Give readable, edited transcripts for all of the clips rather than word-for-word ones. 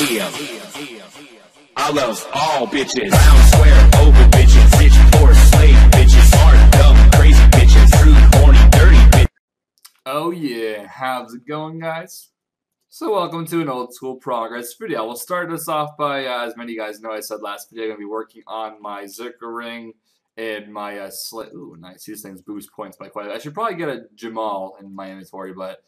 I love all bitches, round, square, open bitches, itch, force, slave bitches, hard, dumb, crazy bitches, rude, horny, dirty bitches. Oh yeah, how's it going, guys? So welcome to an old school progress video. We'll start this off by, as many of you guys know, I said last video, I'm going to be working on my Zerker ring and my ooh, nice. These things boost points by quite a bit. I should probably get a Jamal in my inventory, but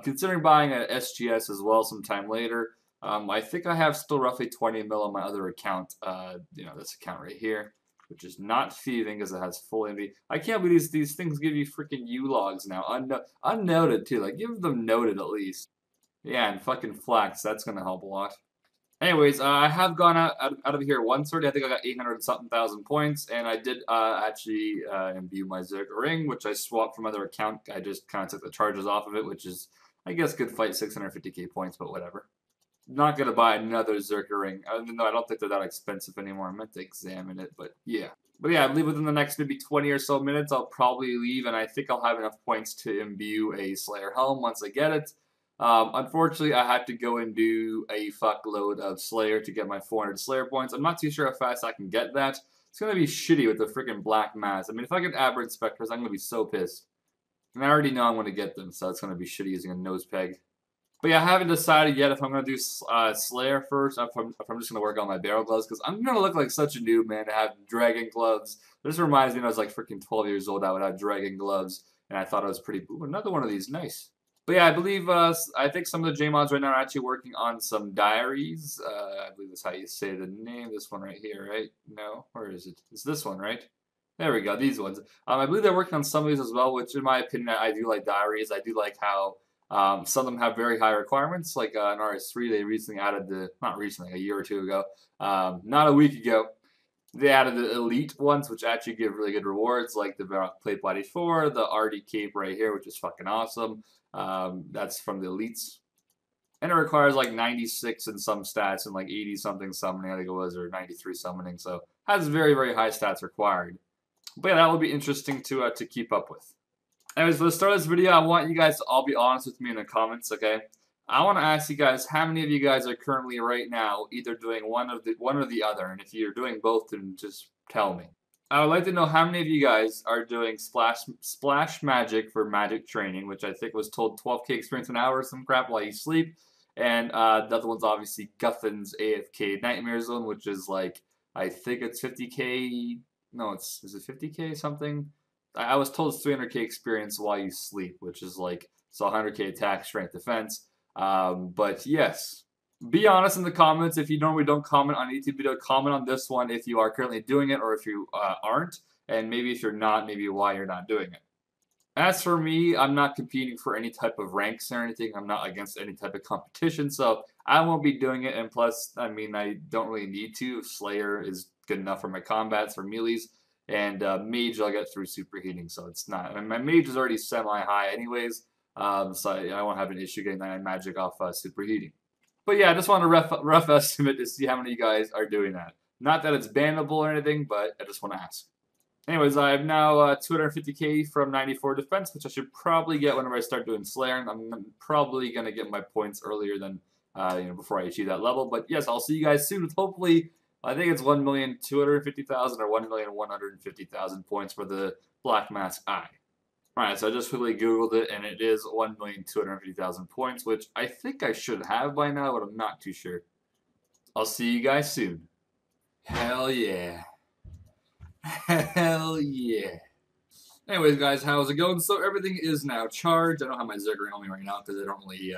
considering buying an SGS as well sometime later. I think I have still roughly 20 mil on my other account, this account right here, which is not thieving because it has full envy. I can't believe these things give you freaking U-logs now, unnoted too, like give them noted at least. Yeah, and fucking flax, that's gonna help a lot. Anyways, I have gone out of here once already. I think I got 800 something thousand points, and I did actually imbue my Zerker ring, which I swapped from other account. I just kind of took the charges off of it, which is, I guess, good fight, 650k points, but whatever. Not gonna buy another Zerker ring, even though I don't think they're that expensive anymore. I meant to examine it, but yeah. But yeah, I believe within the next maybe 20 or so minutes, I'll probably leave, and I think I'll have enough points to imbue a Slayer helm once I get it. Unfortunately, I had to go and do a fuckload of Slayer to get my 400 Slayer points. I'm not too sure how fast I can get that. It's gonna be shitty with the freaking black mass. I mean, if I get Aberrant Spectres, I'm gonna be so pissed. And I already know I'm gonna get them, so it's gonna be shitty using a nose peg. But yeah, I haven't decided yet if I'm going to do Slayer first, or if I'm just going to work on my barrel gloves, because I'm going to look like such a noob, man, to have dragon gloves. This reminds me when I was like freaking 12 years old, I would have dragon gloves, and I thought it was pretty cool. Another one of these, nice. But yeah, I believe, I think some of the JMods right now are actually working on some diaries. I believe that's how you say the name. This one right here, right? No? Where is it? It's this one, right? There we go, these ones. I believe they're working on some of these as well, which in my opinion, I do like diaries. I do like how some of them have very high requirements, like in RS3, they recently added not recently, a year or two ago, not a week ago, they added the elite ones, which actually give really good rewards, like the plate body 4, the RD cape right here, which is fucking awesome. That's from the elites. And it requires like 96 in some stats and like 80 something summoning, I think it was, or 93 summoning, so has very, very high stats required. But yeah, that will be interesting to keep up with. Anyways, for the start of this video, I want you guys to all be honest with me in the comments, okay? I want to ask you guys, how many of you guys are currently right now either doing one or the other? And if you're doing both, then just tell me. I would like to know how many of you guys are doing splash magic for magic training, which I think was told 12k experience an hour or some crap while you sleep. And the other one's obviously Guthin's AFK Nightmare Zone, which is like, I think it's 50k, no, is it 50k something? I was told it's 300k experience while you sleep, which is like, so 100k attack, strength, defense. But yes, be honest in the comments. If you normally don't comment on a YouTube video, comment on this one if you are currently doing it or if you aren't. And maybe if you're not, maybe why you're not doing it. As for me, I'm not competing for any type of ranks or anything. I'm not against any type of competition, so I won't be doing it. And plus, I mean, I don't really need to. Slayer is good enough for my combats, for melees. And mage I'll get through superheating, so it's not. I mean, my mage is already semi-high anyways, so I won't have an issue getting that magic off superheating. But yeah, I just want a rough estimate to see how many of you guys are doing that. Not that it's bannable or anything, but I just want to ask. Anyways, I have now 250k from 94 defense, which I should probably get whenever I start doing Slayer. I'm probably going to get my points earlier than, before I achieve that level. But yes, I'll see you guys soon with hopefully, I think it's 1,250,000 or 1,150,000 points for the Black Mask Eye. Alright, so I just quickly googled it, and it is 1,250,000 points, which I think I should have by now, but I'm not too sure. I'll see you guys soon. Hell yeah. Hell yeah. Anyways, guys, how's it going? So everything is now charged. I don't have my Zerker on me right now because I don't really,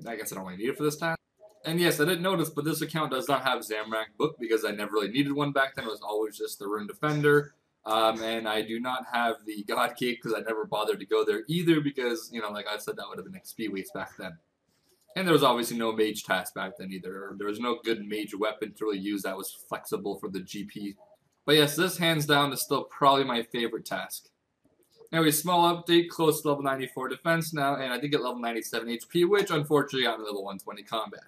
I guess I don't really need it for this task. And yes, I didn't notice, but this account does not have Zamorak book because I never really needed one back then. It was always just the Rune Defender. And I do not have the God Cape because I never bothered to go there either because, like I said, that would have been XP waste back then. And there was obviously no mage task back then either. There was no good mage weapon to really use that was flexible for the GP. But yes, this hands down is still probably my favorite task. Anyway, small update, close to level 94 defense now, and I did get level 97 HP, which unfortunately got me level 120 combat.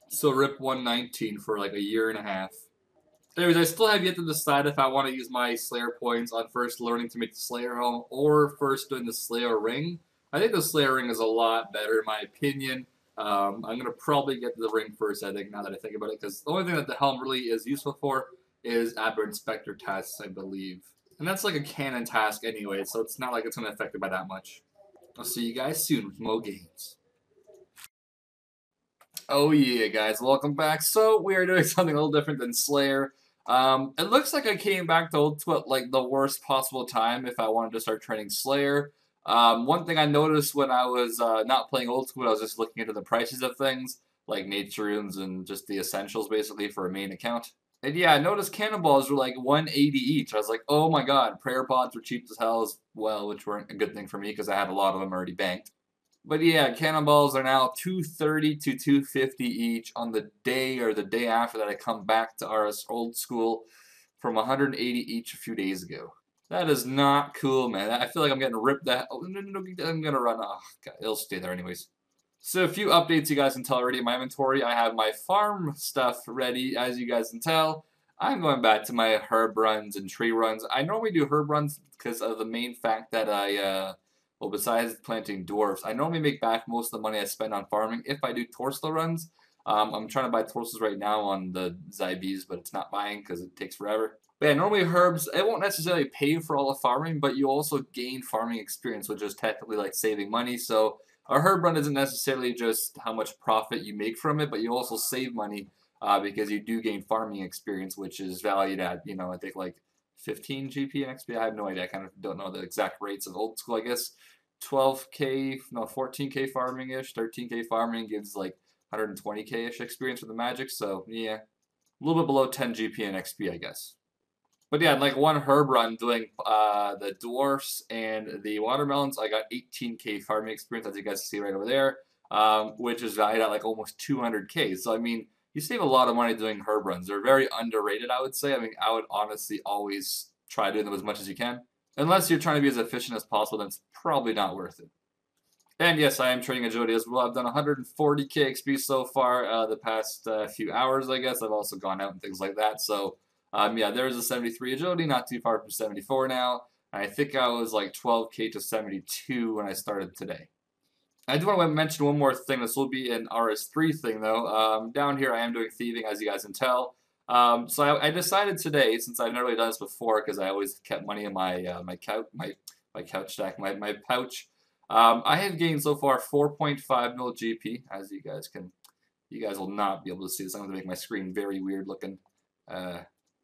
So rip 119 for like a year and a half. Anyways, I still have yet to decide if I want to use my Slayer points on first learning to make the Slayer helm or first doing the Slayer ring. I think the Slayer ring is a lot better in my opinion. I'm going to probably get the ring first, I think, now that I think about it, because the only thing that the helm really is useful for is Aberrant Inspector tasks, I believe. And that's like a canon task anyway, so it's not like it's going to affect it by that much. I'll see you guys soon with more games. Oh yeah, guys, welcome back. So we are doing something a little different than Slayer. It looks like I came back to Ultimate like the worst possible time if I wanted to start training Slayer. One thing I noticed when I was not playing Ultimate, I was just looking into the prices of things, like nature runes and just the essentials basically for a main account. And yeah, I noticed cannonballs were like 180 each. I was like, oh my god, prayer pods were cheap as hell as well, which weren't a good thing for me because I had a lot of them already banked. But yeah, cannonballs are now 230 to 250 each on the day or the day after that I come back to our old school from 180 each a few days ago. That is not cool, man. I feel like I'm getting ripped that. Oh, no, I'm gonna run. Oh, God, it'll stay there anyways. So a few updates you guys can tell already in my inventory. I have my farm stuff ready, as you guys can tell. I'm going back to my herb runs and tree runs. I normally do herb runs because of the main fact that well, besides planting dwarfs, I normally make back most of the money I spend on farming if I do Torsla runs. I'm trying to buy Torslas right now on the Zybes, but it's not buying because it takes forever. But yeah, normally herbs, it won't necessarily pay for all the farming, but you also gain farming experience, which is technically like saving money. So a herb run isn't necessarily just how much profit you make from it, but you also save money because you do gain farming experience, which is valued at, you know, I think like 15 GP and XP. I have no idea. I kind of don't know the exact rates of old school, I guess. 12k, no, 14k farming ish, 13k farming gives like 120k ish experience with the magic. So yeah, a little bit below 10 GP and XP, I guess. But yeah, like one herb run doing the dwarfs and the watermelons, I got 18k farming experience, as you guys see right over there, which is valued at like almost 200k. So I mean, you save a lot of money doing herb runs. They're very underrated, I would say. I mean, I would honestly always try doing them as much as you can. Unless you're trying to be as efficient as possible, then it's probably not worth it. And yes, I am training agility as well. I've done 140k XP so far the past few hours, I guess. I've also gone out and things like that. So, yeah, there's a 73 agility, not too far from 74 now. And I think I was like 12k to 72 when I started today. I do want to mention one more thing. This will be an RS3 thing, though. Down here, I am doing thieving, as you guys can tell. So I decided today, since I've never really done this before, because I always kept money in my my couch stack, my pouch. I have gained so far 4.5 mil GP, as you guys will not be able to see this. I'm going to make my screen very weird looking.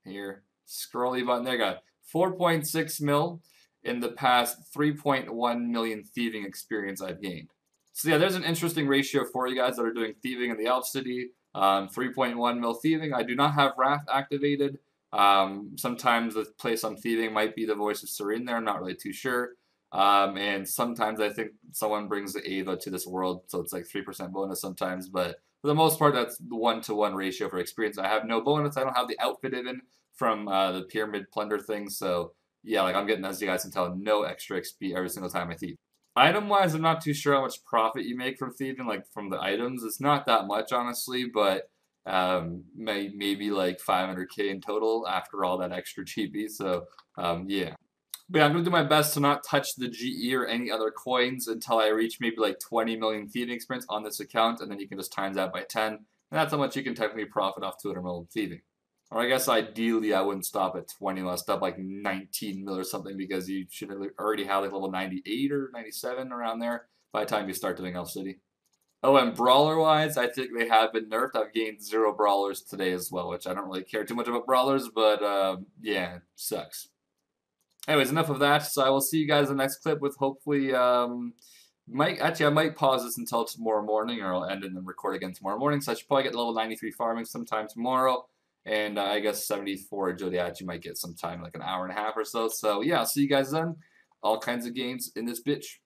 Here, scrolly button. There you go. 4.6 mil in the past 3.1 million thieving experience I've gained. So yeah, there's an interesting ratio for you guys that are doing thieving in the Elf City. 3.1 mil thieving. I do not have Wrath activated. Sometimes the place I'm thieving might be the Voice of Serene there. I'm not really too sure. And sometimes I think someone brings the Ava to this world, so it's like 3% bonus sometimes. But for the most part, that's the 1-to-1 ratio for experience. I have no bonus. I don't have the outfit even from the Pyramid Plunder thing. So yeah, like I'm getting, as you guys can tell, no extra XP every single time I thieve. Item-wise, I'm not too sure how much profit you make from thieving, like from the items. It's not that much, honestly, but maybe like 500k in total after all that extra GP. So yeah. But yeah, I'm going to do my best to not touch the GE or any other coins until I reach maybe like 20 million thieving experience on this account, and then you can just times that by 10. And that's how much you can technically profit off 200 million thieving. Or I guess ideally I wouldn't stop at 20, I'll stop like 19 mil or something, because you should already have like level 98 or 97 around there by the time you start doing Elf City. Oh, and brawler-wise, I think they have been nerfed. I've gained 0 brawlers today as well, which I don't really care too much about brawlers, but yeah, sucks. Anyways, enough of that. So I will see you guys in the next clip with hopefully, I might pause this until tomorrow morning, or I'll end it and then record again tomorrow morning. So I should probably get level 93 farming sometime tomorrow. And I guess 74 agility you might get sometime, like an hour and a half or so. So yeah, I'll see you guys then. All kinds of games in this bitch.